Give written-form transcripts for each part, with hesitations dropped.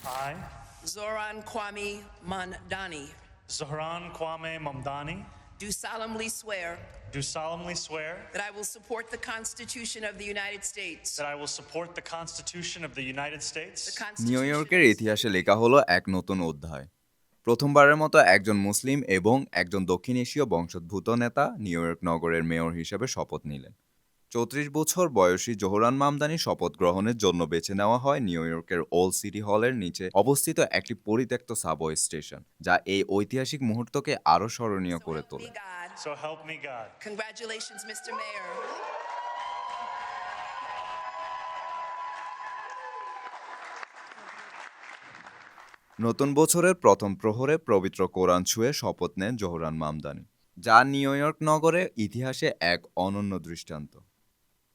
I, Zoran Kwame Mamdani, Zohran Kwame Mamdani, do solemnly swear do solemnly swear that I will support the Constitution of the United States, that I will support the Constitution of the United States, the new Constitution ইয়র্কের of the ইতিহাসে State লেখা হলো এক নতুন অধ্যায়। প্রথমবারের মতো একজন মুসলিম এবং একজন দক্ষিণ এশীয় বংশোদ্ভূত নেতা নিউ ইয়র্ক নগরের মেয়র হিসেবে শপথ নিলেন। 34 বছর বয়সী জোহরান মামদানি শপথ গ্রহণের জন্য বেছে নেওয়া হয় নিউ ইয়র্কের ওল্ড সিটি হলের নিচে অবস্থিত একটি পরিত্যক্ত সাবওয়ে স্টেশন, যা এই ঐতিহাসিক মুহূর্তকে আরও স্মরণীয় করে So help me তোলে। God. so help me God. Congratulations, Mr. Mayor. নতুন বছরের প্রথম প্রহরে পবিত্র কোরআন ছুঁয়ে শপথ নেন জোহরান মামদানি, যা নিউ ইয়র্ক নগরের ইতিহাসে এক অনন্য দৃষ্টান্ত।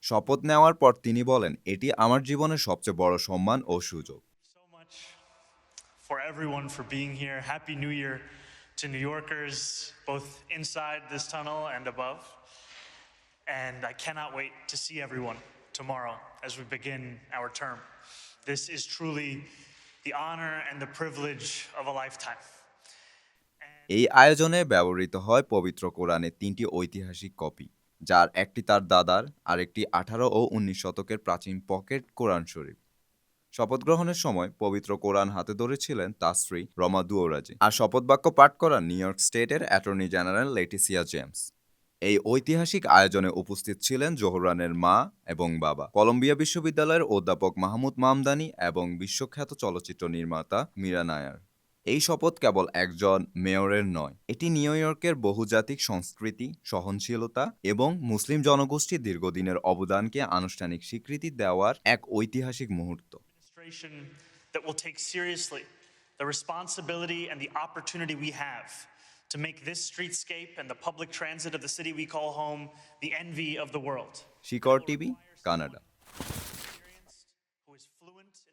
শপথ নেওয়ার পর তিনি বলেন, এটি আমার জীবনের সবচেয়ে বড় সম্মান ও সুযোগ। So much for everyone for being here. Happy New Year to New Yorkers, both inside this tunnel and above. And I cannot wait to see everyone tomorrow as we begin our term. This is truly the honor and the privilege of a lifetime. এই আয়োজনে ব্যবহৃত হয় পবিত্র কোরআনের 3টি ঐতিহাসিক copy, যার একটি তার দাদার, আরেকটি 18 ও 19 শতকের প্রাচীন পকেট কোরআন শরীফ। শপথ গ্রহণের সময় পবিত্র কোরআন হাতে ধরেছিলেন তার স্ত্রী রমা দুয়োরাজি, আর শপথ বাক্য পাঠ করান নিউ ইয়র্ক স্টেটের অ্যাটর্নি জেনারেল লেটিসিয়া জেমস। এই ঐতিহাসিক আয়োজনে উপস্থিত ছিলেন জোহরানের মা এবং বাবা, কলম্বিয়া বিশ্ববিদ্যালয়ের অধ্যাপক মাহমুদ মামদানি এবং বিশ্বখ্যাত চলচ্চিত্র নির্মাতা মীরা নায়ার। এই শপথ কেবল একজন মেয়রের নয়, এটি নিউ ইয়র্কের বহুজাতিক সংস্কৃতি, সহনশীলতা এবং মুসলিম জনগোষ্ঠীর দীর্ঘদিনের অবদানকে আনুষ্ঠানিক স্বীকৃতি দেওয়ার এক ঐতিহাসিক মুহূর্ত। Administration that will take seriously the responsibility and the opportunity we have to make this streetscape and the public transit of the city we call home the envy of the world. শিকড় TV, Canada.